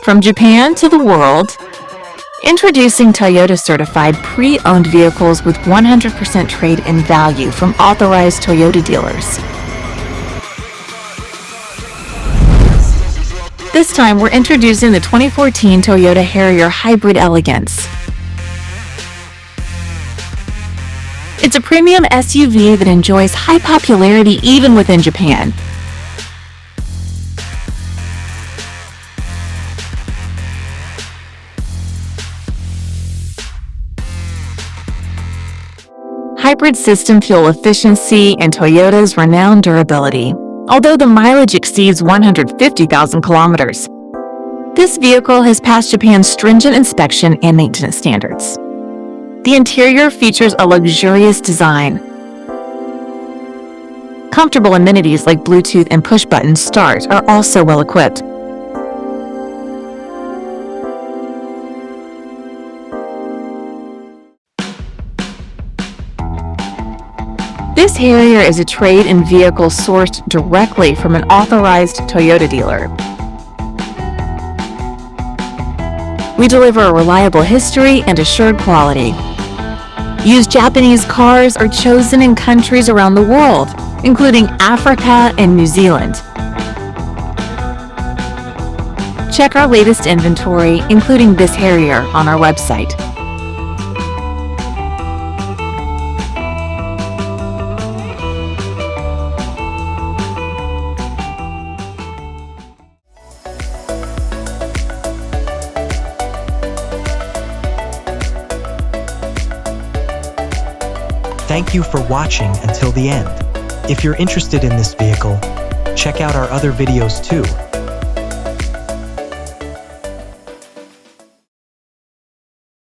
From Japan to the world, introducing Toyota certified pre-owned vehicles with 100% trade-in value from authorized Toyota dealers. This time, we're introducing the 2014 Toyota Harrier Hybrid Elegance. It's a premium SUV that enjoys high popularity even within Japan. Hybrid system fuel efficiency and Toyota's renowned durability, although the mileage exceeds 150,000 kilometers. This vehicle has passed Japan's stringent inspection and maintenance standards. The interior features a luxurious design. Comfortable amenities like Bluetooth and push-button start are also well equipped. This Harrier is a trade-in vehicle sourced directly from an authorized Toyota dealer. We deliver a reliable history and assured quality. Used Japanese cars are chosen in countries around the world, including Africa and New Zealand. Check our latest inventory, including this Harrier, on our website. Thank you for watching until the end. If you're interested in this vehicle, check out our other videos too.